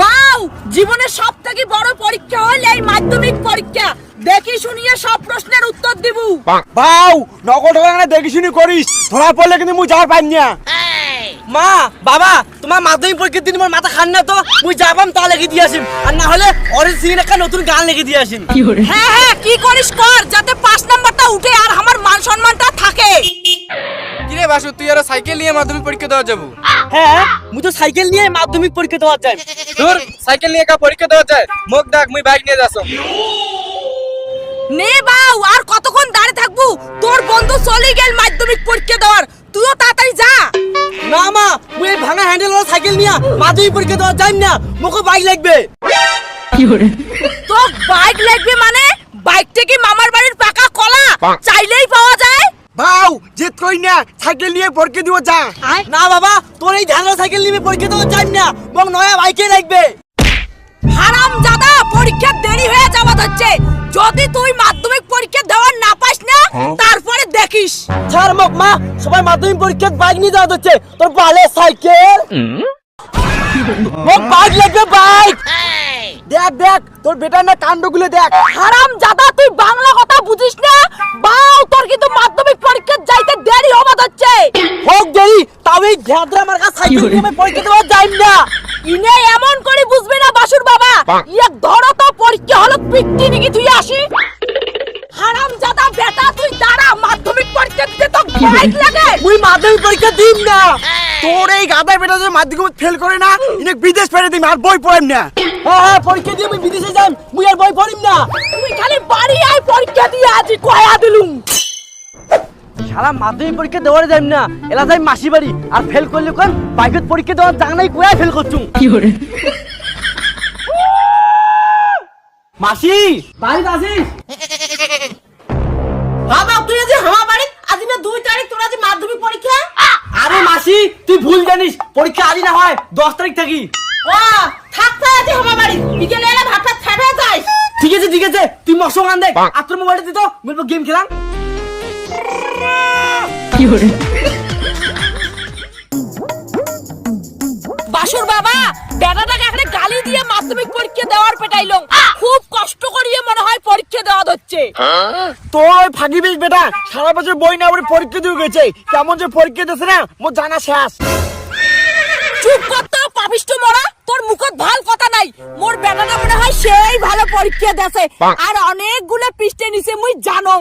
বাউ, জীবনের সবথেকে বড় পরীক্ষা হল এই মাধ্যমিক পরীক্ষা। দেখি শুনিয়ে সব প্রশ্নের উত্তর দিব। বাউ, নকল টাকা দেখি শুনি করিস, ধরা পড়লে কিন্তু মুই যাওয়ার পাই না। মা বাবা, তোমার মাধ্যমিক পরীক্ষার দিন আমার মাথা খান না তো, মুই যাবাম তা লেগে দিয়ে আসিম, আর না হলে অরিজিৎ সিং এর একটা নতুন গান লেগে দিয়ে আসিম। হ্যাঁ হ্যাঁ, কি করিস কর, যাতে 5 নাম্বারটা উঠে আর আমার মান সম্মানটা থাকে। কিরে বাসু, তুই আর সাইকেল নিয়ে মাধ্যমিক পরীক্ষা দেওয়া যাবো? হ্যাঁ, মুই তো সাইকেল নিয়ে মাধ্যমিক পরীক্ষা দেওয়া যাই। তোর সাইকেল নিয়ে কা পরীক্ষা দেওয়া যায়? মুখ ডাক, মুই বাইক নিয়ে যাচ্ছ। নে বাউ, আর কতক্ষণ দাঁড়িয়ে থাকবো? তোর বন্ধু চলে গেল মাধ্যমিক পরীক্ষা দেওয়ার, তুইও তাড়াতাড়ি যা। না মা, মুই এই ভাঙা হ্যান্ডেল ওয়ালা সাইকেল নিয়ে মাধ্যমিক পরীক্ষা দেওয়া যাই না, মুখে বাইক লাগবে। তো বাইক লাগবে মানে? বাইকটা কি মামার বাড়ির পাকা কলা, চাইলেই পাওয়া যায়? বাউ, জেদ কই না, সাইকেল নিয়ে পরীক্ষা দিব যা। না বাবা, তোর এই ধানলা সাইকেল নিয়ে পরীক্ষা দেওয়া যাই না, বং নয়া বাইকে লাগবে। হারামজাদা, পরীক্ষা দেরি হয়ে যাওয়া হচ্ছে। যদি তুই মাধ্যমিক পরীক্ষা দেওয়ার না পাস না, তারপরে দেখিস। ছাড় মুখ মা, সবাই মাধ্যমিক পরীক্ষার বাইক নিয়ে যাওয়া হচ্ছে, তোর বালে সাইকেল মুখ বাইক লাগবে, বাইক। দেখ দেখ, তোর বেটার না কাণ্ডগুলো দেখ। হারামজাদা, তুই বাংলা কথা বুঝিস না? বাউ, তোর কিন্তু মাধ্যমিক পরীক্ষা যাইতে দেরি হওয়া হচ্ছে। হোক দেরি, তাও এই ভেদরা আমার কাছে সাইকেল নিয়ে পরীক্ষা দেওয়া যাই না। ইনে এমন করে বুঝবে না বাসুর বাবা, এক ধরো তো পরীক্ষা হলো পিকটি নাকি তুই আসি। হারামজাদা বেটা, তুই দাঁড়া, মাধ্যমিক পরীক্ষা দিতে তো বাইক লাগে। মুই মাধ্যমিক পরীক্ষা দিম না। তোর এই গাদা বেটা যে মাধ্যমিক ফেল করে না, ইনে বিদেশ ফেরে দিম, আর বই পড়াম না। হ্যাঁ হ্যাঁ, পরীক্ষা দিয়ে আমি বিদেশে যাই, মুই আর বই পড়িম না। তুই খালি বাড়ি আয়, পরীক্ষা দিয়ে আজ কয়া দিলুম। সারা মাধ্যমিক পরীক্ষা দেওয়ার যাই না, এলা যাই মাসি বাড়ি, আর ফেল করলে কোন বাইকের পরীক্ষা দেওয়ার জানা নাই, কোয়া ফেল করছুম। মাসি বাড়ি আসিস? বাবা, তুই আজ আমার বাড়ি, আজ না 2 তারিখ, তোর আজ মাধ্যমিক পরীক্ষা। আরে মাসি, তুই ভুল জানিস, পরীক্ষা আজই না হয় 10 তারিখ থাকি। ও থাকতে আজ আমার বাড়ি, বিকেলে এলে ভাতটা ফেটে যাস। ঠিক আছে ঠিক আছে, তুই মশো গান দেখ, আর তোর মোবাইলটা দিত, বলবো গেম খেলাম। বাসুর বাবা, বেটাটাকে এখানে গালি দিয়ে মাধ্যমিক পরীক্ষা দেওয়ার পেটাইলো। খুব কষ্ট করিয়ে মনে হয় পরীক্ষা দেওয়া হচ্ছে। তোর ওই ফাঁকি বেশ বেটা, সারা বছর বই না পড়ে পরীক্ষা দিয়ে গেছে, কেমন যে পরীক্ষা দিতেছে না, মোর জানা শেষ। চুপ করতে পাপিষ্ট মরা, তোর মুখত ভাল কথা নাই। মোর বেটাটা মনে হয় সেই ভালো পরীক্ষা দেছে, আর অনেকগুলো পৃষ্ঠে নিচে মুই জানো।